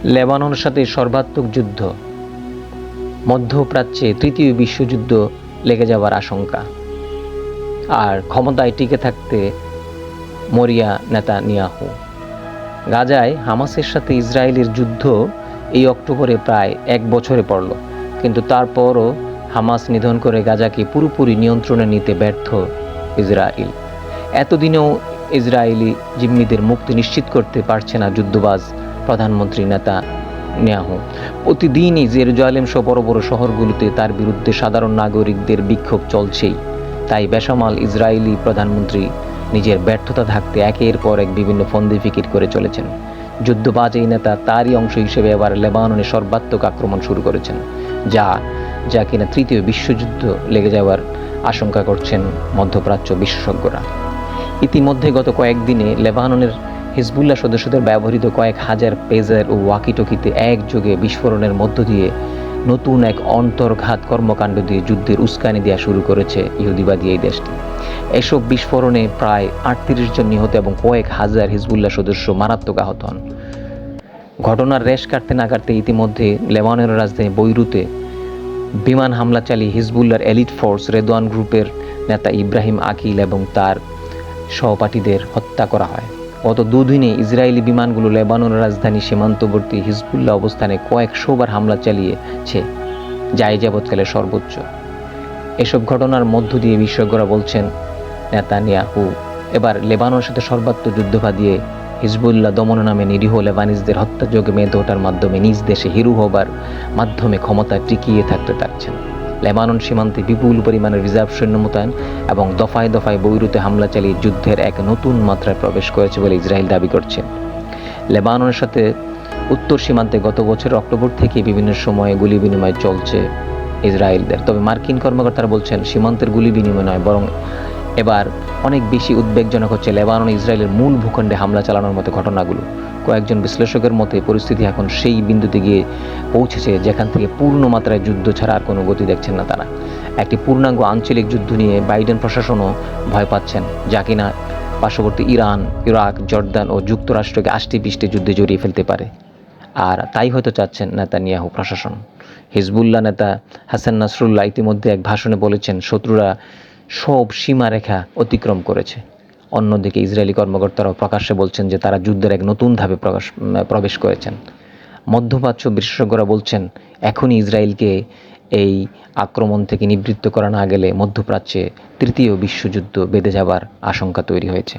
লেবাননের সাথে সর্বাত্মক যুদ্ধ, মধ্যপ্রাচ্যে তৃতীয় বিশ্বযুদ্ধ লেগে যাওয়ার আশঙ্কা, আর ক্ষমতায় টিকে থাকতে মরিয়া নেতানিয়াহু। গাজায় হামাসের সাথে ইসরায়েলের যুদ্ধ এই অক্টোবরে প্রায় 1 বছরে পড়ল, কিন্তু তারপরও হামাস নিধন করে গাজাকে পুরোপুরি নিয়ন্ত্রণে নিতে ব্যর্থ ইসরায়েল। এতদিনেও ইসরায়েলি জিম্মিদের মুক্তি নিশ্চিত করতে পারছে না যুদ্ধবাজ প্রধানমন্ত্রী নেতানিয়াহু। প্রতিদিনই জেরুজালেম সহ বড় বড় শহরগুলোতে তার বিরুদ্ধে সাধারণ নাগরিকদের বিক্ষোভ চলছেই। তাই বেসামাল ইসরায়েলি প্রধানমন্ত্রী নিজের ব্যর্থতা থাকতে একের পর এক বিভিন্ন ফন্দি ফিকির করে চলেছেন। যুদ্ধবাজ এই নেতা তারই অংশ হিসেবে এবার লেবাননে সর্বাত্মক আক্রমণ শুরু করেছেন, যা কিনা তৃতীয় বিশ্বযুদ্ধ লেগে যাওয়ার আশঙ্কা করছেন মধ্যপ্রাচ্য বিশেষজ্ঞরা। ইতিমধ্যে গত কয়েকদিনে লেবাননের হিজবুল্লাহ সদস্যদের ব্যবহৃত কয়েক হাজার পেজার ও ওয়াকিটকিতে একযোগে বিস্ফোরণের মধ্য দিয়ে নতুন এক অন্তর্ঘাত কর্মকাণ্ড দিয়ে যুদ্ধের উস্কানি দেওয়া শুরু করেছে ইহুদিবাদী এই দেশটি। এসব বিস্ফোরণে প্রায় 38 জন নিহত এবং কয়েক হাজার হিজবুল্লাহ সদস্য মারাত্মক আহত হন। ঘটনার রেশ কাটতে না কাটতে ইতিমধ্যে লেবাননের রাজধানী বৈরুতে বিমান হামলা চালিয়ে হিজবুল্লাহর এলিট ফোর্স রেদওয়ান গ্রুপের নেতা ইব্রাহিম আকিল এবং তার সহপাঠীদের হত্যা করা হয়। গত দুদিনে ইসরায়েলি বিমানগুলো লেবাননের রাজধানী সীমান্তবর্তী হিজবুল্লাহ অবস্থানে কয়েকশোবার হামলা চালিয়েছে, যা এই যাবৎকালের সর্বোচ্চ। এসব ঘটনার মধ্য দিয়ে বিশেষজ্ঞরা বলছেন নেতানিয়াহু এবার লেবাননের সাথে সর্বাত্মক যুদ্ধ বাঁধিয়ে হিজবুল্লাহ দমন নামে নিরীহ লেবানিজদের হত্যাযজ্ঞে মেতে ওঠার মাধ্যমে নিজ দেশে হিরো হবার মাধ্যমে ক্ষমতা টিকিয়ে থাকতে চাচ্ছেন। লেবানন সীমান্তে বিপুল পরিমাণের রিজার্ভ সৈন্য মোতায়েন এবং দফায় দফায় বৈরুতে হামলা চালিয়ে যুদ্ধের এক নতুন মাত্রায় প্রবেশ করেছে বলে ইসরায়েল দাবি করছে। লেবাননের সাথে উত্তর সীমান্তে গত বছর অক্টোবর থেকে বিভিন্ন সময়ে গুলি বিনিময় চলছে ইসরায়েলদের। তবে মার্কিন কর্মকর্তারা বলছেন সীমান্তের গুলি বিনিময় নয়, বরং এবার অনেক বেশি উদ্বেগজনক হচ্ছে লেবানন ইসরায়েলের মূল ভূখণ্ডে হামলা চালানোর মতো ঘটনাগুলো। কয়েকজন বিশ্লেষকের মতে পরিস্থিতি এখন সেই বিন্দুতে গিয়ে পৌঁছেছে যেখান থেকে পূর্ণ মাত্রায় যুদ্ধ ছাড়া আর কোনো গতি দেখছেন না তারা। একটি পূর্ণাঙ্গ আঞ্চলিক যুদ্ধ নিয়ে বাইডেন প্রশাসনও ভয় পাচ্ছেন, যা কিনা পার্শ্ববর্তী ইরান, ইরাক, জর্দান ও যুক্তরাষ্ট্রকে আষ্টেপৃষ্ঠে যুদ্ধে জড়িয়ে ফেলতে পারে। আর তাই হয়তো চাচ্ছেন নেতানিয়াহু প্রশাসন। হিজবুল্লাহ নেতা হাসান নাসরুল্লাহ ইতিমধ্যে এক ভাষণে বলেছেন শত্রুরা সব সীমারেখা অতিক্রম করেছে। অন্যদিকে ইসরায়েলি কর্মকর্তারাও প্রকাশ্যে বলছেন যে তারা যুদ্ধের এক নতুন ধাপে প্রবেশ করেছেন। মধ্যপ্রাচ্য বিশেষজ্ঞরা বলছেন এখনই ইসরায়েলকে এই আক্রমণ থেকে নিবৃত্ত করা না গেলে মধ্যপ্রাচ্যে তৃতীয় বিশ্বযুদ্ধ বেঁধে যাবার আশঙ্কা তৈরি হয়েছে।